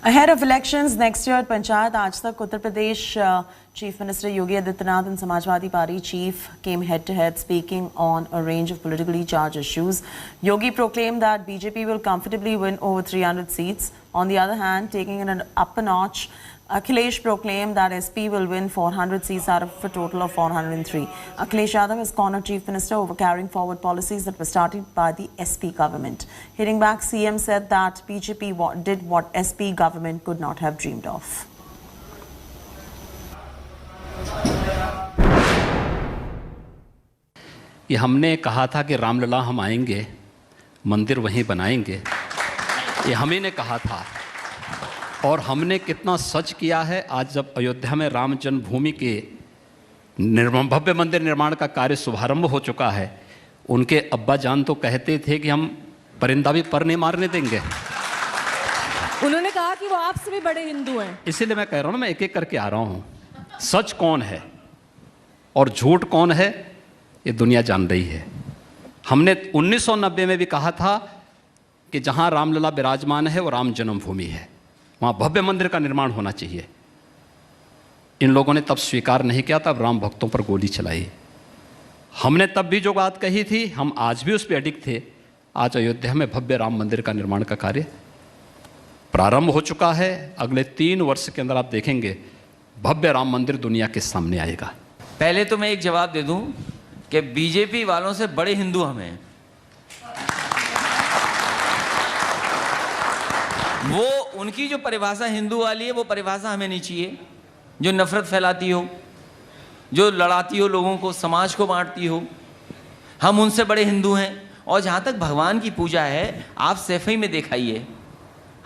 Ahead of elections next year at Panchayat, aaj tak Uttar Pradesh Chief Minister Yogi Adityanath and Samajwadi Party chief came head-to-head speaking on a range of politically charged issues. Yogi proclaimed that BJP will comfortably win over 300 seats. On the other hand, taking it up a notch, Akhilesh proclaimed that SP will win 400 seats out of a total of 403. Akhilesh Yadav has cornered Chief Minister over carrying forward policies that were started by the SP government. Hitting back, CM said that BJP did what SP government could not have dreamed of. ये हमने कहा था कि रामलला हम आएंगे, मंदिर वहीं बनाएंगे, ये हम ही ने कहा था और हमने कितना सच किया है। आज जब अयोध्या में राम जन्मभूमि के भव्य मंदिर निर्माण का कार्य शुभारंभ हो चुका है, उनके अब्बा जान तो कहते थे कि हम परिंदा भी पर नहीं मारने देंगे। उन्होंने कहा कि वो आपसे भी बड़े हिंदू हैं। इसीलिए मैं कह रहा हूँ ना, मैं एक एक करके आ रहा हूँ। सच कौन है और झूठ कौन है ये दुनिया जान रही है। हमने 1990 में भी कहा था कि जहाँ रामलला विराजमान है वो राम जन्मभूमि है, वहाँ भव्य मंदिर का निर्माण होना चाहिए। इन लोगों ने तब स्वीकार नहीं किया, तब राम भक्तों पर गोली चलाई। हमने तब भी जो बात कही थी, हम आज भी उस पर अडिग थे। आज अयोध्या में भव्य राम मंदिर का निर्माण का कार्य प्रारंभ हो चुका है। अगले 3 वर्ष के अंदर आप देखेंगे भव्य राम मंदिर दुनिया के सामने आएगा। पहले तो मैं एक जवाब दे दूं कि बीजेपी वालों से बड़े हिंदू हमें, वो उनकी जो परिभाषा हिंदू वाली है वो परिभाषा हमें नहीं चाहिए, जो नफरत फैलाती हो, जो लड़ाती हो लोगों को, समाज को बांटती हो। हम उनसे बड़े हिंदू हैं। और जहाँ तक भगवान की पूजा है, आप सैफई में दिखाइए।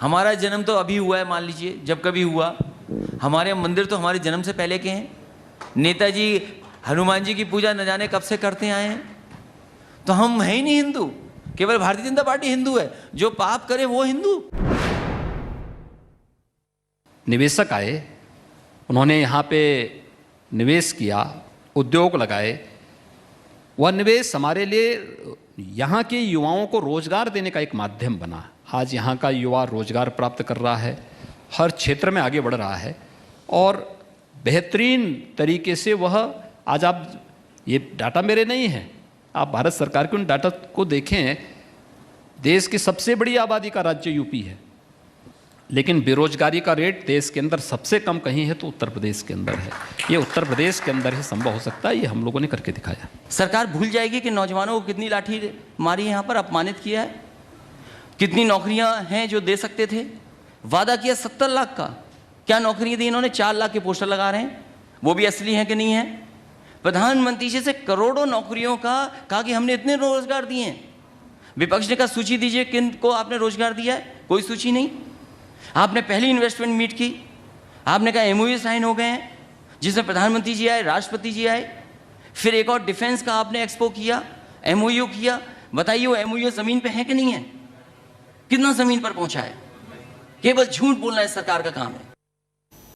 हमारा जन्म तो अभी हुआ है, मान लीजिए, जब कभी हुआ। हमारे मंदिर तो हमारे जन्म से पहले के हैं। नेताजी हनुमान जी की पूजा न जाने कब से करते आए हैं। तो हम हैं ही नहीं हिंदू, केवल भारतीय जनता पार्टी हिंदू है। जो पाप करे वो हिंदू। निवेशक आए, उन्होंने यहाँ पे निवेश किया, उद्योग लगाए। वह निवेश हमारे लिए यहाँ के युवाओं को रोजगार देने का एक माध्यम बना। आज यहाँ का युवा रोजगार प्राप्त कर रहा है, हर क्षेत्र में आगे बढ़ रहा है और बेहतरीन तरीके से वह, आज आप, ये डाटा मेरे नहीं हैं, आप भारत सरकार के उन डाटा को देखें। देश की सबसे बड़ी आबादी का राज्य यूपी है, लेकिन बेरोजगारी का रेट देश के अंदर सबसे कम कहीं है तो उत्तर प्रदेश के अंदर है। ये उत्तर प्रदेश के अंदर ही संभव हो सकता है, ये हम लोगों ने करके दिखाया। सरकार भूल जाएगी कि नौजवानों को कितनी लाठी मारी है, यहाँ पर अपमानित किया है। कितनी नौकरियां हैं जो दे सकते थे। वादा किया 70 लाख का, क्या नौकरियां दी इन्होंने? 4 लाख के पोस्टर लगा रहे हैं, वो भी असली हैं कि नहीं है? प्रधानमंत्री जी से करोड़ों नौकरियों का कहा कि हमने इतने रोजगार दिए हैं। विपक्ष ने कहा सूची दीजिए किन को आपने रोजगार दिया है, कोई सूची नहीं। आपने पहली इन्वेस्टमेंट मीट की, आपने कहा MOU साइन हो गए हैं, जिसमें प्रधानमंत्री जी आए, राष्ट्रपति जी आए। फिर एक और डिफेंस का आपने एक्सपो किया, MOU किया। बताइए वो MOU जमीन पे है कि नहीं है? कितना जमीन पर पहुंचा है? केवल झूठ बोलना इस सरकार का काम है।